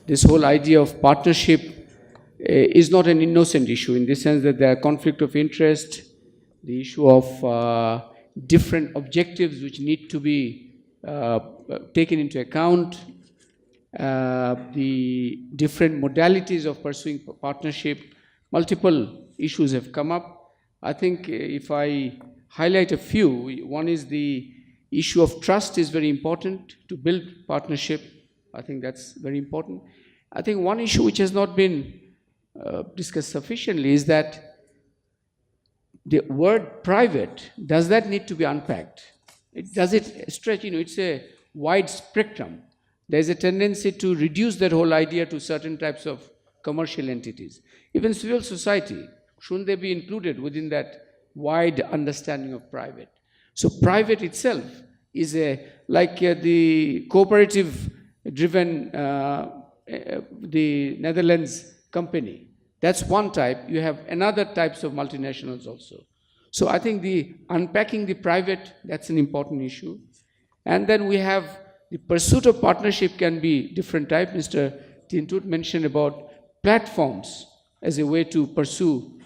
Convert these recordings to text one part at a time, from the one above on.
this whole idea of partnership is not an innocent issue, in the sense that there are conflict of interest, the issue of different objectives which need to be taken into account, the different modalities of pursuing partnership. Multiple issues have come up. I think if I highlight a few, one is the issue of trust is very important to build partnership. I think that's very important. I think one issue which has not been discussed sufficiently is that the word private, does that need to be unpacked? Does it stretch? It's a wide spectrum. There's a tendency to reduce that whole idea to certain types of commercial entities. Even civil society, shouldn't they be included within that wide understanding of private? So private itself is the cooperative-driven, the Netherlands company. That's one type. You have another types of multinationals also. So I think the unpacking the private, that's an important issue. And then we have the pursuit of partnership can be different type. Mr. Tintut mentioned about platforms as a way to pursue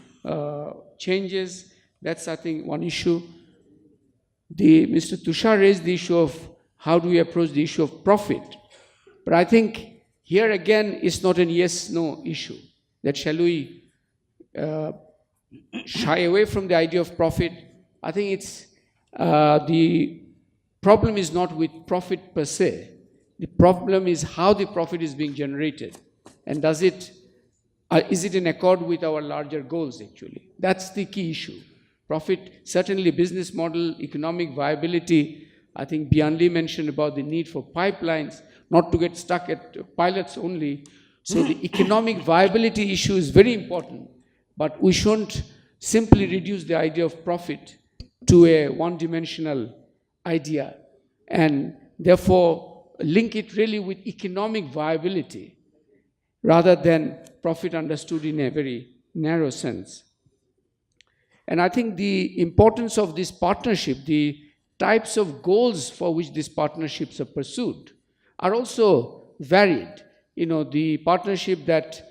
changes. That's, I think, one issue. Mr. Tushar raised the issue of how do we approach the issue of profit. But I think here again, it's not an yes-no issue. That shall we shy away from the idea of profit? I think it's the problem is not with profit per se. The problem is how the profit is being generated. And is it in accord with our larger goals, actually? That's the key issue. Profit, certainly business model, economic viability. I think Bianli mentioned about the need for pipelines, not to get stuck at pilots only. So the economic viability issue is very important, but we shouldn't simply reduce the idea of profit to a one-dimensional idea, and therefore link it really with economic viability rather than profit understood in a very narrow sense. And I think the importance of this partnership, the types of goals for which these partnerships are pursued are also varied. The partnership that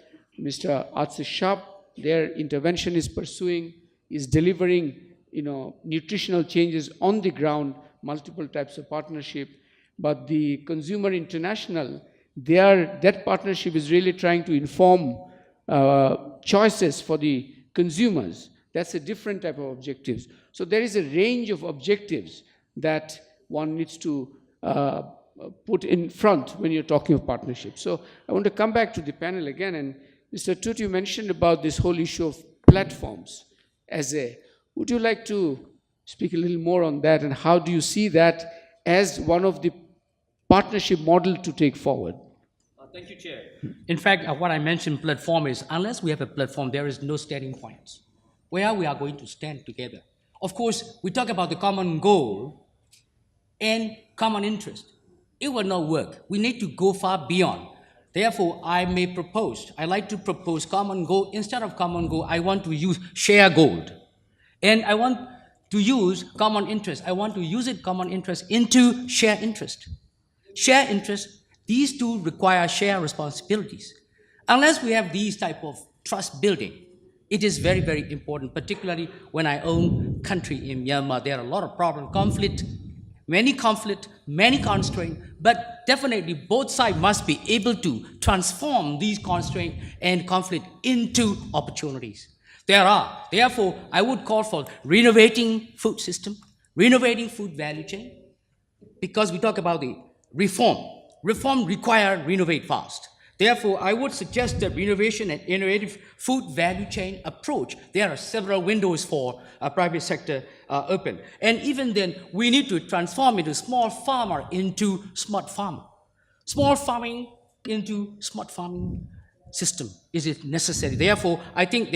Mr. Atsish Shah, their intervention is pursuing, is delivering, nutritional changes on the ground, multiple types of partnership. But the Consumer International, that partnership is really trying to inform choices for the consumers. That's a different type of objectives. So there is a range of objectives that one needs to put in front when you're talking of partnership. So I want to come back to the panel again, and Mr. Tut, you mentioned about this whole issue of platforms would you like to speak a little more on that, and how do you see that as one of the partnership model to take forward? Thank you, Chair. In fact, what I mentioned platform is, unless we have a platform, there is no starting points where we are going to stand together. Of course, we talk about the common goal and common interest. It will not work. We need to go far beyond. Therefore, I like to propose common goal. Instead of common goal, I want to use share goal. And I want to use common interest. I want to use common interest into share interest. Share interest, these two require share responsibilities. Unless we have these type of trust building, it is very, very important, particularly when I own country in Myanmar. There are a lot of problems, many constraints, but definitely both sides must be able to transform these constraints and conflict into opportunities. Therefore, I would call for renovating food system, renovating food value chain, because we talk about the reform. Reform requires renovate fast. Therefore, I would suggest that renovation and innovative food value chain approach. There are several windows for private sector open. And even then, we need to transform into small farmer into smart farmer. Small farming into smart farming system. Is it necessary? Therefore, I think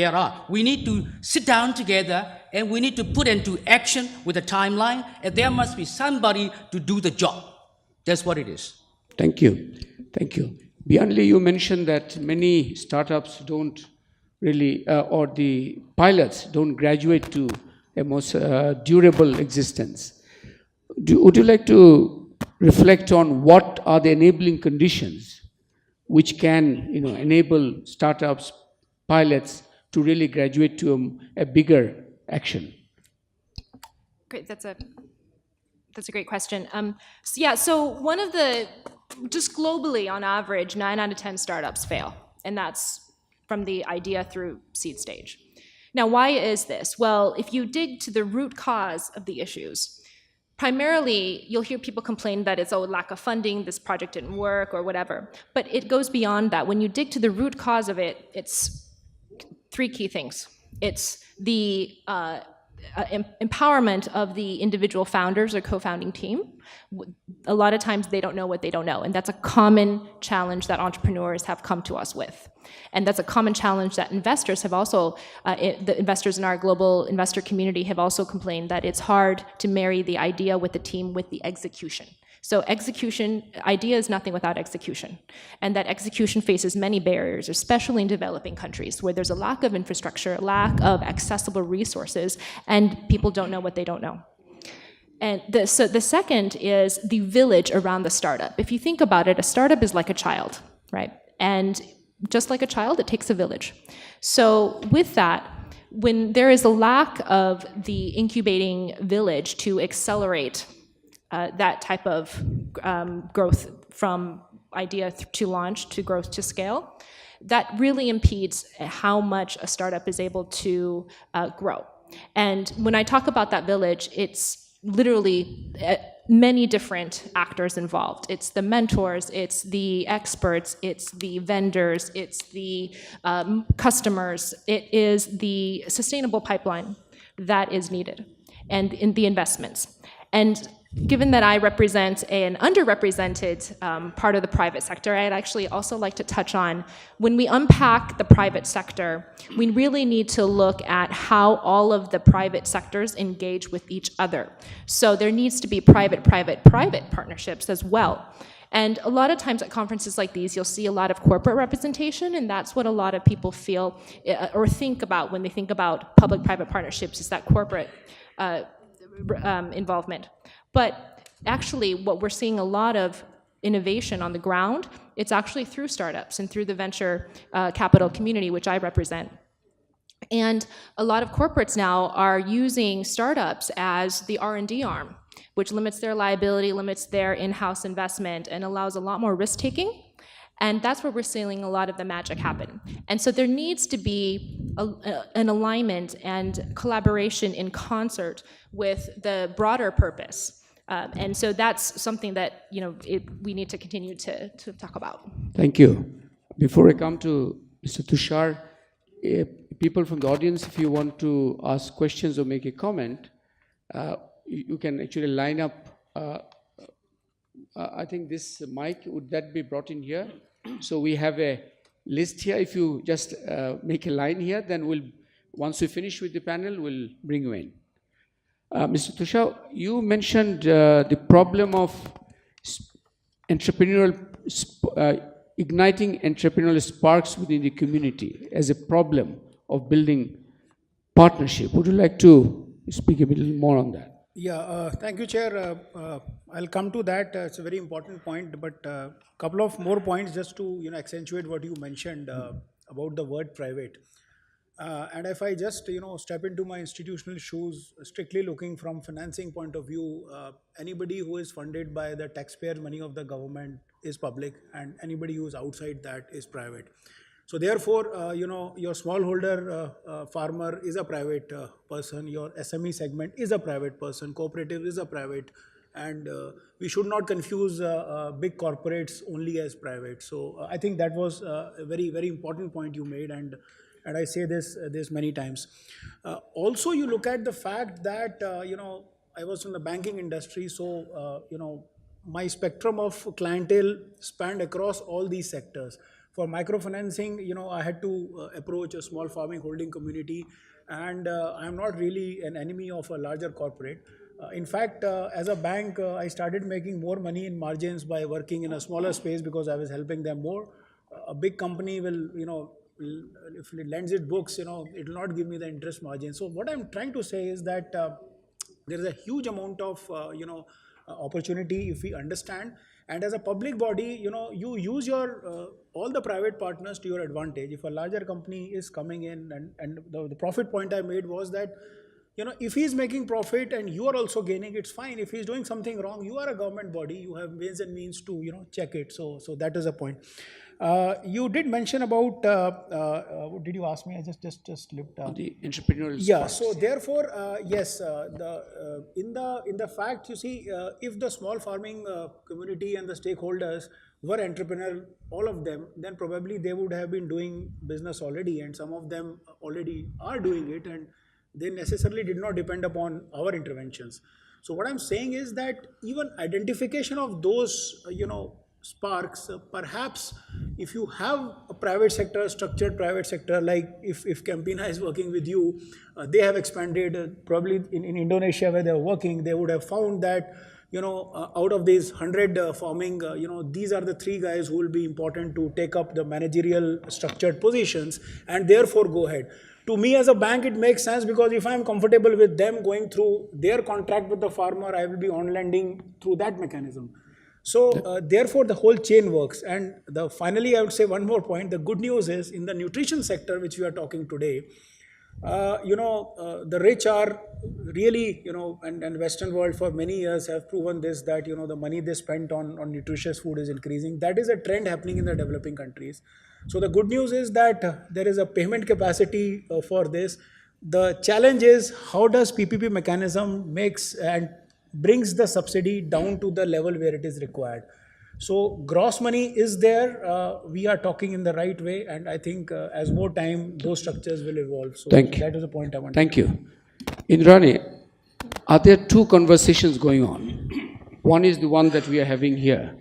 we need to sit down together and we need to put into action with a timeline, and there must be somebody to do the job. That's what it is. Thank you. Thank you. Bianli, you mentioned that many startups don't really, or the pilots don't graduate to a most durable existence. Would you like to reflect on what are the enabling conditions which can, enable startups, pilots to really graduate to a bigger action? Great, that's a great question. So one of the, just globally on average, 9 out of 10 startups fail, and that's from the idea through seed stage. Now, why is this? Well, if you dig to the root cause of the issues, primarily you'll hear people complain that it's lack of funding, this project didn't work or whatever, but it goes beyond that. When you dig to the root cause of it, it's 3 key things. It's the empowerment of the individual founders or co-founding team. A lot of times they don't know what they don't know, and that's a common challenge that entrepreneurs have come to us with. And that's a common challenge that investors have also, the investors in our global investor community have also complained that it's hard to marry the idea with the team with the execution. So idea is nothing without execution. And that execution faces many barriers, especially in developing countries where there's a lack of infrastructure, lack of accessible resources, and people don't know what they don't know. And so the second is the village around the startup. If you think about it, a startup is like a child, right? And just like a child, it takes a village. So with that, when there is a lack of the incubating village to accelerate that type of growth from idea to launch to growth to scale, that really impedes how much a startup is able to grow. And when I talk about that village, it's literally many different actors involved. It's the mentors, it's the experts, it's the vendors, it's the customers, it is the sustainable pipeline that is needed, and in the investments. And given that I represent an underrepresented part of the private sector, I'd actually also like to touch on, when we unpack the private sector, we really need to look at how all of the private sectors engage with each other. So there needs to be private-private partnerships as well. And a lot of times at conferences like these, you'll see a lot of corporate representation, and that's what a lot of people feel or think about when they think about public-private partnerships, is that corporate involvement. But actually, what we're seeing a lot of innovation on the ground, it's actually through startups and through the venture capital community, which I represent. And a lot of corporates now are using startups as the R&D arm, which limits their liability, limits their in-house investment, and allows a lot more risk-taking. And that's where we're seeing a lot of the magic happen. And so there needs to be an alignment and collaboration in concert with the broader purpose. And so that's something that we need to continue to talk about. Thank you. Before I come to Mr. Tushar, people from the audience, if you want to ask questions or make a comment, you can actually line up. I think this mic, would that be brought in here? So we have a list here. If you just make a line here, then once we finish with the panel, we'll bring you in. Mr. Tushar, you mentioned the problem of igniting entrepreneurial sparks within the community as a problem of building partnership. Would you like to speak a little more on that? Yeah, thank you, Chair. I'll come to that. It's a very important point, but a couple of more points just to accentuate what you mentioned about the word private. And if I just step into my institutional shoes, strictly looking from financing point of view, anybody who is funded by the taxpayer money of the government is public, and anybody who is outside that is private. So therefore, your smallholder farmer is a private person, your SME segment is a private person, cooperative is a private, and we should not confuse big corporates only as private. So I think that was a very, very important point you made, and I say this many times. Also, you look at the fact that, I was in the banking industry, so, my spectrum of clientele spanned across all these sectors. For microfinancing, I had to approach a small farming holding community, and I'm not really an enemy of a larger corporate. In fact, as a bank, I started making more money in margins by working in a smaller space because I was helping them more. A big company will, if it lends its books, it will not give me the interest margin. So what I'm trying to say is that there is a huge amount of, opportunity if we understand. And as a public body, you use your all the private partners to your advantage. If a larger company is coming in, and the profit point I made was that, if he's making profit and you are also gaining, it's fine. If he's doing something wrong, you are a government body, you have ways and means to, check it. So that is a point. You did mention about, what did you ask me? I just slipped. The entrepreneurial Yeah. sparks. So therefore, yes, in the fact, you see, if the small farming community and the stakeholders were entrepreneurial, all of them, then probably they would have been doing business already, and some of them already are doing it, and they necessarily did not depend upon our interventions. So what I'm saying is that even identification of those, sparks, perhaps if you have a private sector, structured private sector, like if Campina is working with you, they have expanded, probably in Indonesia where they are working, they would have found that, out of these 100 farming, these are the 3 guys who will be important to take up the managerial structured positions, and therefore go ahead. To me as a bank, it makes sense, because if I'm comfortable with them going through their contract with the farmer, I will be on lending through that mechanism. So therefore the whole chain works. And finally, I would say one more point. The good news is, in the nutrition sector, which we are talking today, the rich are really, and Western world for many years have proven this, that, the money they spent on nutritious food is increasing. That is a trend happening in the developing countries. So the good news is that there is a payment capacity for this. The challenge is, how does PPP mechanism makes and brings the subsidy down to the level where it is required. So gross money is there. We are talking in the right way, and I think as more time, those structures will evolve. So Thank you. That is the point I want. Thank you. Indrani, are there 2 conversations going on? One is the one that we are having here,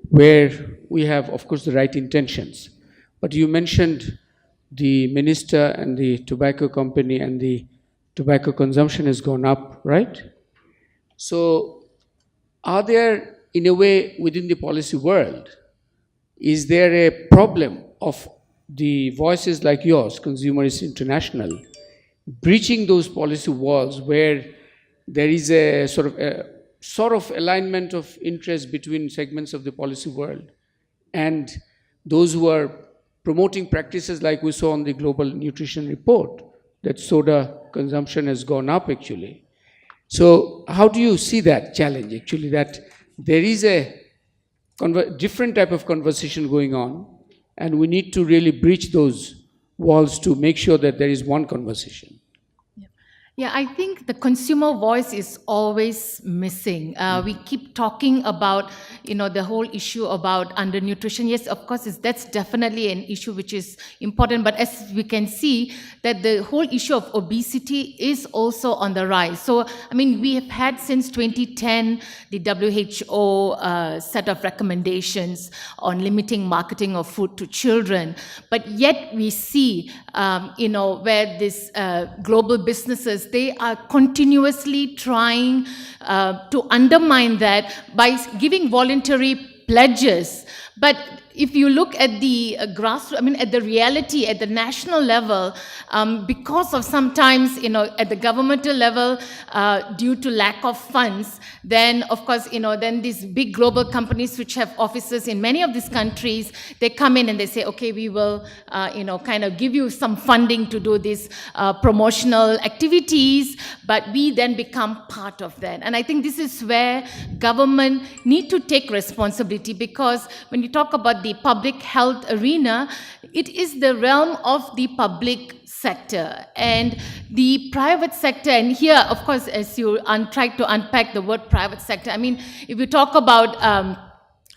where we have, of course, the right intentions. But you mentioned the minister and the tobacco company, and the tobacco consumption has gone up, right? So are there, in a way, within the policy world, is there a problem of the voices like yours, Consumers International, breaching those policy walls where there is a sort of alignment of interest between segments of the policy world and those who are promoting practices like we saw on the Global Nutrition Report, that soda consumption has gone up actually. So how do you see that challenge actually, that there is a different type of conversation going on, and we need to really breach those walls to make sure that there is one conversation? Yeah, I think the consumer voice is always missing. We keep talking about, the whole issue about undernutrition. Yes, of course, that's definitely an issue which is important. But as we can see, that the whole issue of obesity is also on the rise. So, we have had since 2010 the WHO set of recommendations on limiting marketing of food to children. But yet we see, where this global businesses, they are continuously trying to undermine that by giving voluntary pledges. But if you look at the grassroots, at the reality, at the national level, because of sometimes, at the governmental level, due to lack of funds, then of course, then these big global companies which have offices in many of these countries, they come in and they say, okay, we will, kind of give you some funding to do these promotional activities, but we then become part of that. And I think this is where government need to take responsibility, because when you talk about the public health arena, it is the realm of the public sector and the private sector. And here, of course, as you try to unpack the word private sector, if you talk about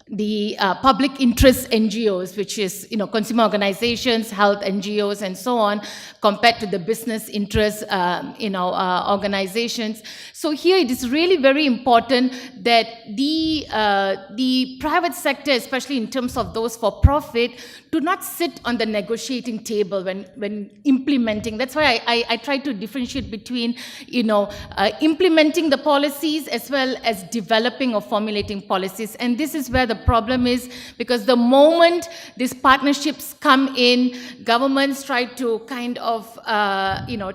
the public interest NGOs, which is, consumer organizations, health NGOs, and so on, compared to the business interest, organizations. So here it is really very important that the private sector, especially in terms of those for profit, do not sit on the negotiating table when implementing. That's why I try to differentiate between, implementing the policies as well as developing or formulating policies. And this is where the the problem is because the moment these partnerships come in, governments try to kind of,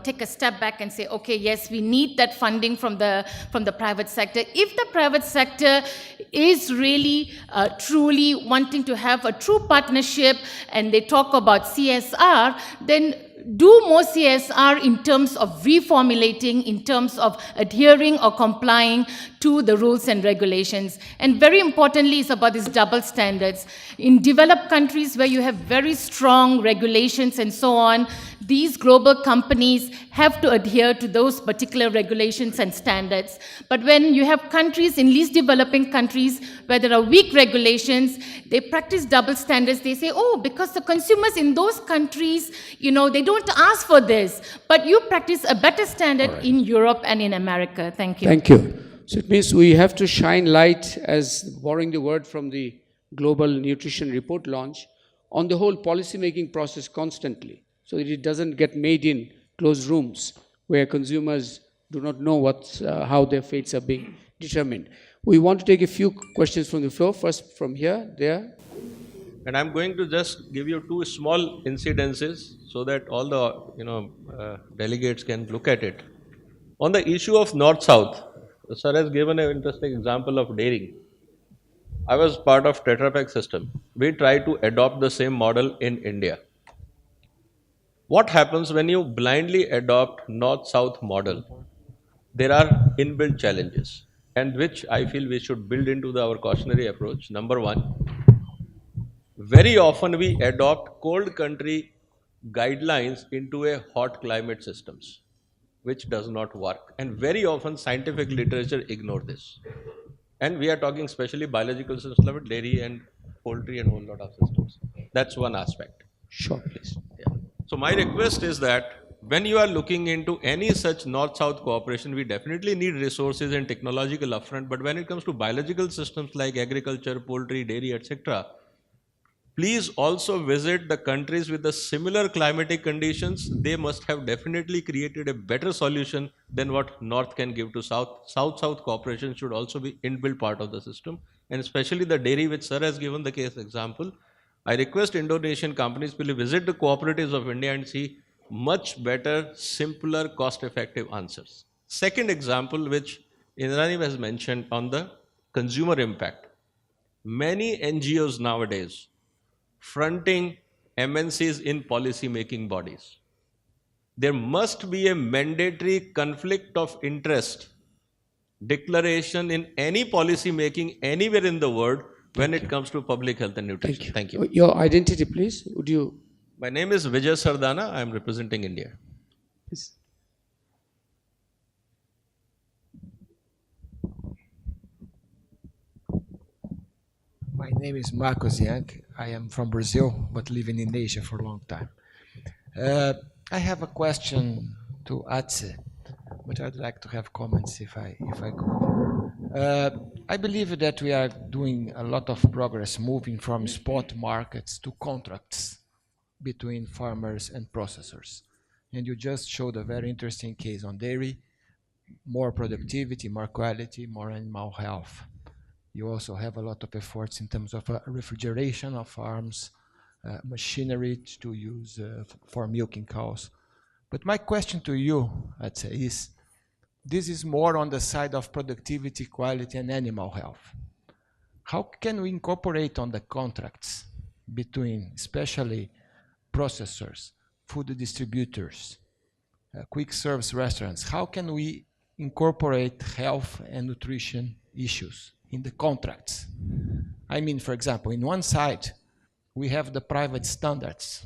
take a step back and say, okay, yes, we need that funding from the private sector. If the private sector is really truly wanting to have a true partnership and they talk about CSR, then do more CSR in terms of reformulating, in terms of adhering or complying to the rules and regulations. And very importantly, it's about these double standards. In developed countries where you have very strong regulations and so on, these global companies have to adhere to those particular regulations and standards. But when you have countries in least developing countries where there are weak regulations, they practice double standards. They say, oh, because the consumers in those countries, they don't ask for this. But you practice a better standard in Europe and in America. Thank you. Thank you. So it means we have to shine light, as borrowing the word from the Global Nutrition Report launch, on the whole policy-making process constantly, so that it doesn't get made in closed rooms where consumers do not know how their fates are being determined. We want to take a few questions from the floor. First from here, there. And I'm going to just give you two small incidences so that all the delegates can look at it. On the issue of North-South, sir has given an interesting example of dairy. I was part of Tetra Pak system. We tried to adopt the same model in India. What happens when you blindly adopt North-South model? There are inbuilt challenges, and which I feel we should build into our cautionary approach. Number one, very often we adopt cold country guidelines into a hot climate systems, which does not work. And very often scientific literature ignore this. And we are talking especially biological systems like dairy and poultry and a whole lot of systems. That's one aspect. Sure, please. Yeah. So my request is that when you are looking into any such North-South cooperation, we definitely need resources and technological upfront. But when it comes to biological systems like agriculture, poultry, dairy, etc., please also visit the countries with the similar climatic conditions. They must have definitely created a better solution than what North can give to South. South-South cooperation should also be inbuilt part of the system, and especially the dairy, which sir has given the case example. I request Indonesian companies to visit the cooperatives of India and see much better, simpler, cost-effective answers. Second example, which Indrani has mentioned on the consumer impact. Many NGOs nowadays fronting MNCs in policy-making bodies. There must be a mandatory conflict of interest declaration in any policy making anywhere in the world when it comes to public health and nutrition. Thank you. Your identity, please. Would you? My name is Vijay Sardana. I am representing India. Please. My name is Marcos Young. I am from Brazil, but living in Asia for a long time. I have a question to Atse, but I'd like to have comments if I could. I believe that we are doing a lot of progress moving from spot markets to contracts between farmers and processors. And you just showed a very interesting case on dairy, more productivity, more quality, more animal health. You also have a lot of efforts in terms of refrigeration of farms, machinery to use for milking cows. But my question to you, I'd say, is this is more on the side of productivity, quality, and animal health. How can we incorporate on the contracts between especially processors, food distributors, quick service restaurants? How can we incorporate health and nutrition issues in the contracts? I mean, for example, in one side, we have the private standards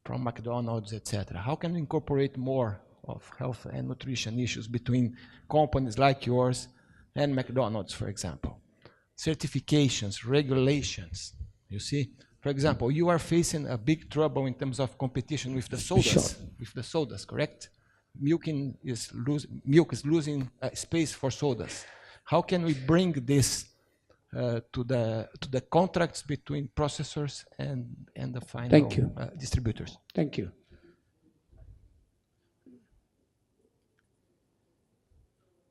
from McDonald's, etc. How can we incorporate more of health and nutrition issues between companies like yours and McDonald's, for example? Certifications, regulations, you see? For example, you are facing a big trouble in terms of competition with the sodas, Sure. with the sodas, correct? Milk is losing space for sodas. How can we bring this to the contracts between processors and the final distributors? Thank you.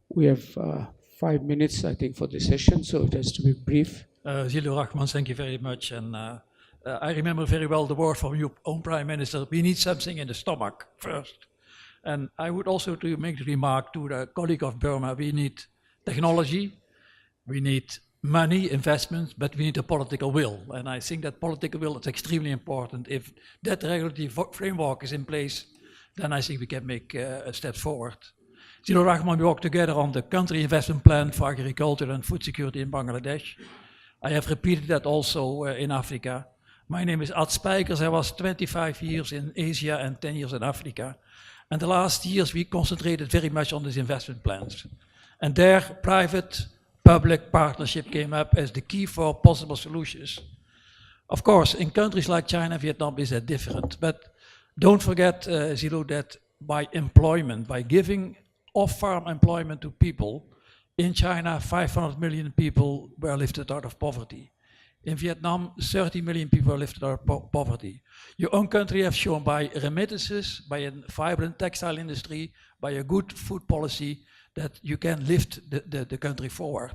We have 5 minutes, I think, for this session, so just to be brief. Zilur Rahman, thank you very much. And I remember very well the word from your own Prime Minister, we need something in the stomach first. And I would also to make the remark to the colleague of Burma, we need technology, we need money, investments, but we need a political will. And I think that political will is extremely important. If that regulatory framework is in place, then I think we can make a step forward. Zilur Rahman, we work together on the country investment plan for agriculture and food security in Bangladesh. I have repeated that also in Africa. My name is Ad Spijkers. I was 25 years in Asia and 10 years in Africa. And the last years we concentrated very much on these investment plans. And there private-public partnership came up as the key for possible solutions. Of course, in countries like China, Vietnam is that different. But don't forget, Zilur, that by employment, by giving off-farm employment to people, in China 500 million people were lifted out of poverty. In Vietnam, 30 million people are lifted out of poverty. Your own country has shown by remittances, by a vibrant textile industry, by a good food policy, that you can lift the country forward.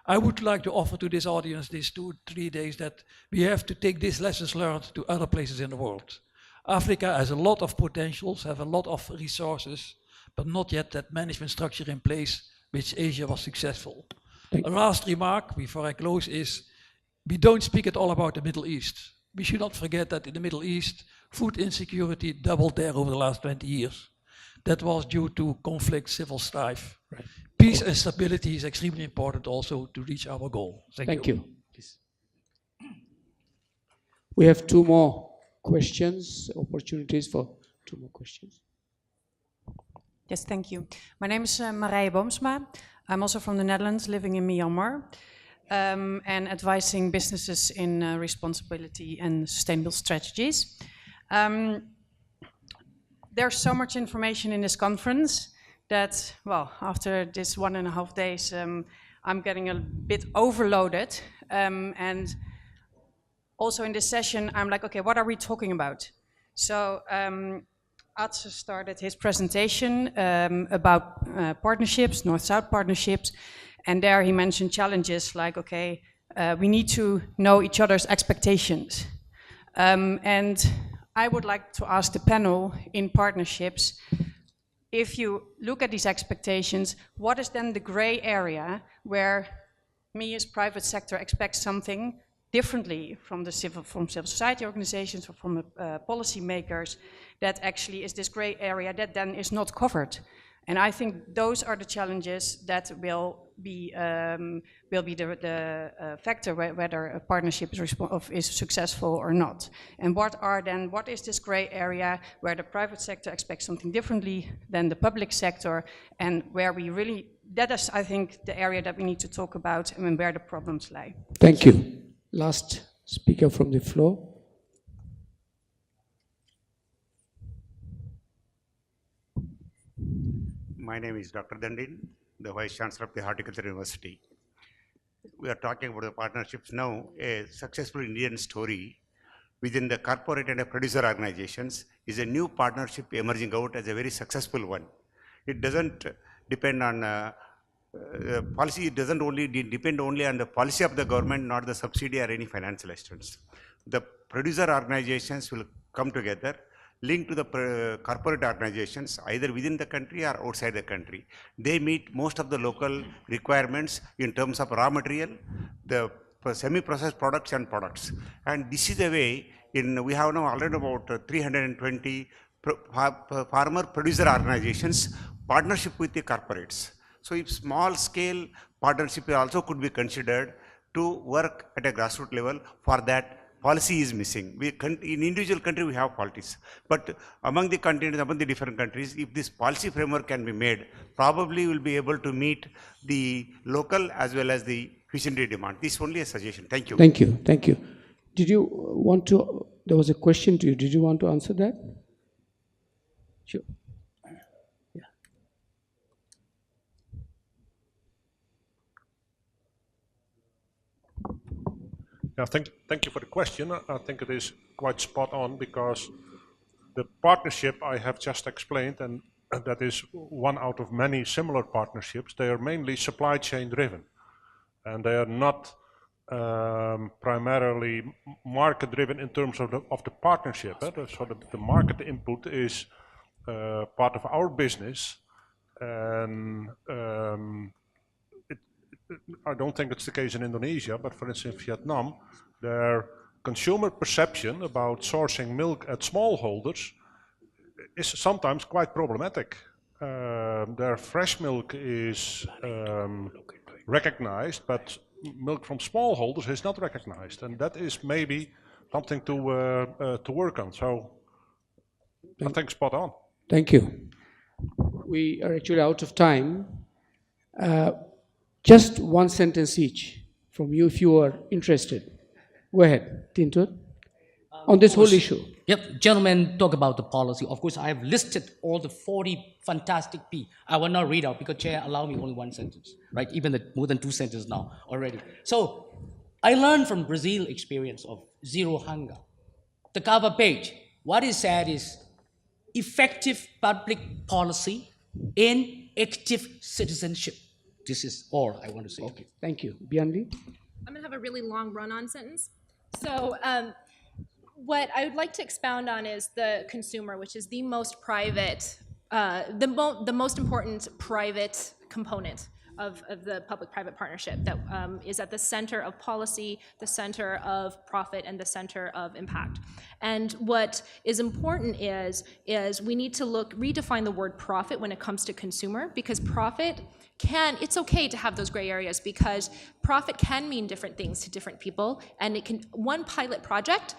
I would like to offer to this audience these 2-3 days that we have to take these lessons learned to other places in the world. Africa has a lot of potentials, have a lot of resources, but not yet that management structure in place which Asia was successful. A last remark before I close is, we don't speak at all about the Middle East. We should not forget that in the Middle East, food insecurity doubled there over the last 20 years. That was due to conflict, civil strife. Right. Peace and stability is extremely important also to reach our goal. Thank you. Please. We have 2 more questions, opportunities for 2 more questions. Yes, thank you. My name is Marije Boomsma. I'm also from the Netherlands, living in Myanmar, and advising businesses in responsibility and sustainable strategies. There's so much information in this conference that, well, after this 1.5 days, I'm getting a bit overloaded. And also in this session, I'm like, okay, what are we talking about? So Atse started his presentation about partnerships, North-South partnerships, and there he mentioned challenges like, okay, we need to know each other's expectations. And I would like to ask the panel in partnerships, if you look at these expectations, what is then the gray area where me as private sector expect something differently from civil society organizations or from policy makers, that actually is this gray area that then is not covered. And I think those are the challenges that will be the factor whether a partnership is successful or not. And what is this gray area where the private sector expects something differently than the public sector, and where we really, that is, I think, the area that we need to talk about and where the problems lie. Thank you. Last speaker from the floor. My name is Dr. Dandin, the Vice Chancellor of the Horticulture University. We are talking about the partnerships now. A successful Indian story within the corporate and the producer organizations is a new partnership emerging out as a very successful one. It doesn't depend on policy, it doesn't depend only on the policy of the government, not the subsidy or any financial assistance. The producer organizations will come together, linked to the corporate organizations, either within the country or outside the country. They meet most of the local requirements in terms of raw material, the semi-processed products and products. And this is the way, we have now already about 320 farmer producer organizations, partnership with the corporates. So if small scale partnership also could be considered to work at a grassroots level, for that policy is missing. In individual country we have policies, but among the continents, among the different countries, if this policy framework can be made, probably we'll be able to meet the local as well as the visionary demand. This is only a suggestion. Thank you. Thank you. Thank you. Did you want to, there was a question to you. Did you want to answer that? Sure. Yeah, thank you for the question. I think it is quite spot on, because the partnership I have just explained, and that is one out of many similar partnerships, they are mainly supply chain driven. And they are not primarily market-driven in terms of the partnership. So the market input is part of our business, and I don't think it's the case in Indonesia, but for instance, Vietnam, their consumer perception about sourcing milk at smallholders is sometimes quite problematic. Their fresh milk is recognized, but milk from smallholders is not recognized, and that is maybe something to work on. So I think spot on. Thank you. We are actually out of time. Just one sentence each from you if you are interested. Go ahead, Tintur. On this whole issue. Yep, gentlemen, talk about the policy. Of course, I have listed all the 40 fantastic P. I will not read out because Chair allowed me only one sentence, right? Even more than 2 sentences now already. So I learned from Brazil experience of zero hunger. The cover page, what is said is effective public policy and active citizenship. This is all I want to say. Okay, thank you. Bianli? I'm going to have a really long run-on sentence. So what I would like to expound on is the consumer, which is the most private, the most important private component of the public-private partnership that is at the center of policy, the center of profit, and the center of impact. And what is important is we need to redefine the word profit when it comes to consumer, because profit it's okay to have those gray areas, because profit can mean different things to different people, and one pilot project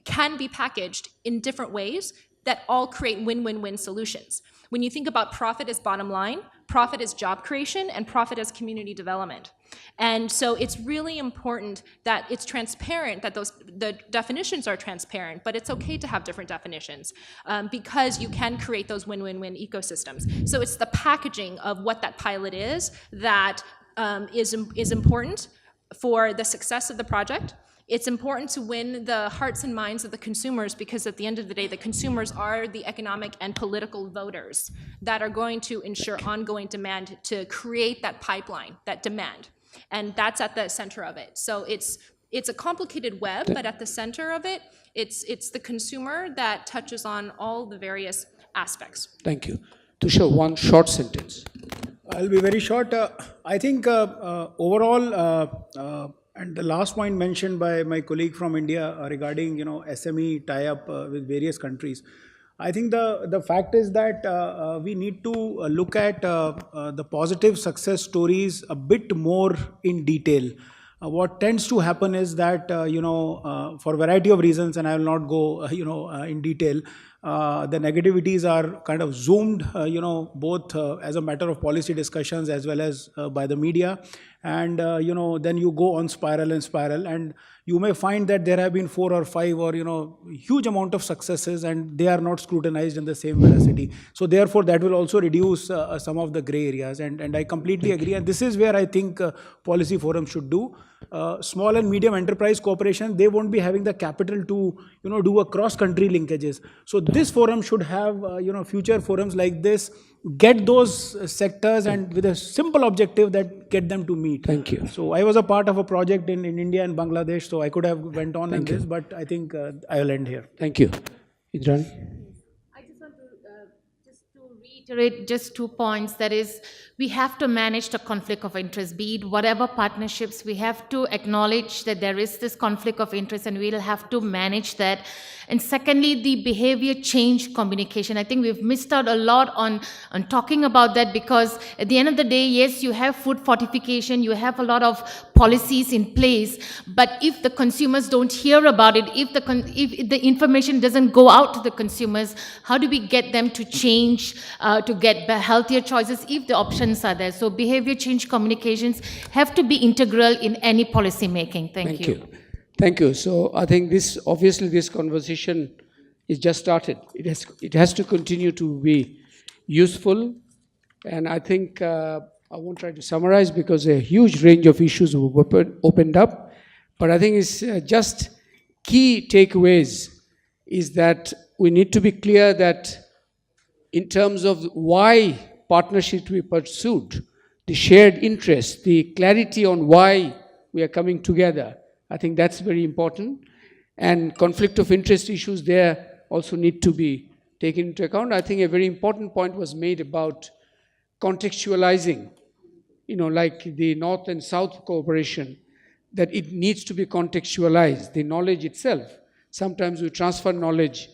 can be packaged in different ways that all create win-win-win solutions. When you think about profit as bottom line, profit as job creation, and profit as community development. And so it's really important that it's transparent, that the definitions are transparent, but it's okay to have different definitions because you can create those win-win-win ecosystems. So it's the packaging of what that pilot is that is important for the success of the project. It's important to win the hearts and minds of the consumers, because at the end of the day, the consumers are the economic and political voters that are going to ensure ongoing demand to create that pipeline, that demand. And that's at the center of it. So it's a complicated web, but at the center of it, it's the consumer that touches on all the various aspects. Thank you. Tushar, one short sentence. I'll be very short. I think overall, and the last point mentioned by my colleague from India regarding SME tie-up with various countries, I think the fact is that we need to look at the positive success stories a bit more in detail. What tends to happen is that for a variety of reasons, and I will not go in detail, the negativities are kind of zoomed, both as a matter of policy discussions as well as by the media. And, then you go on spiral, and you may find that there have been 4 or 5 or, huge amount of successes, and they are not scrutinized in the same velocity. So therefore, that will also reduce some of the gray areas. And I completely agree. And this is where I think policy forum should do. Small and medium enterprise corporation, they won't be having the capital to, do a cross-country linkages. So this forum should have, future forums like this, get those sectors and with a simple objective that get them to meet. Thank you. So I was a part of a project in India and Bangladesh, so I could have went on in this, but I think I will end here. Thank you. Indrani? I just want to reiterate just 2 points. That is, we have to manage the conflict of interest, be it whatever partnerships, we have to acknowledge that there is this conflict of interest and we'll have to manage that. And secondly, the behavior change communication. I think we've missed out a lot on talking about that, because at the end of the day, yes, you have food fortification, you have a lot of policies in place, but if the consumers don't hear about it, if the information doesn't go out to the consumers, how do we get them to change, to get healthier choices if the options are there? So behavior change communications have to be integral in any policy making. Thank you. Thank you. So I think obviously this conversation is just started. It has to continue to be useful. And I think I won't try to summarize because a huge range of issues were opened up. But I think it's just key takeaways is that we need to be clear that in terms of why partnership we pursued, the shared interest, the clarity on why we are coming together. I think that's very important. And conflict of interest issues there also need to be taken into account. I think a very important point was made about contextualizing, like the North and South cooperation, that it needs to be contextualized, the knowledge itself. Sometimes we transfer knowledge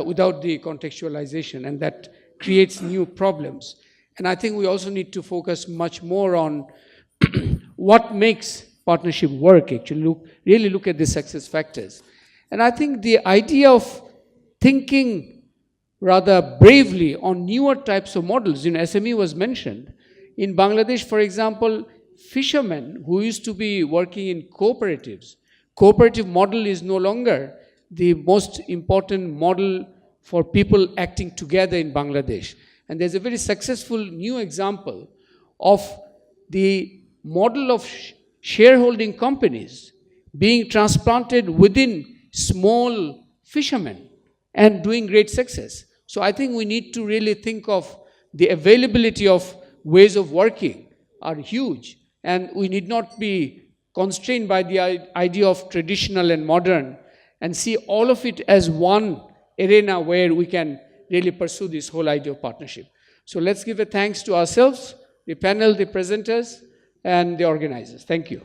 without the contextualization, and that creates new problems. And I think we also need to focus much more on what makes partnership work, actually, really look at the success factors. And I think the idea of thinking rather bravely on newer types of models, SME was mentioned. In Bangladesh, for example, fishermen who used to be working in cooperatives, cooperative model is no longer the most important model for people acting together in Bangladesh. And there's a very successful new example of the model of shareholding companies being transplanted within small fishermen and doing great success. So I think we need to really think of the availability of ways of working are huge, and we need not be constrained by the idea of traditional and modern, and see all of it as one arena where we can really pursue this whole idea of partnership. So let's give a thanks to ourselves, the panel, the presenters, and the organizers. Thank you.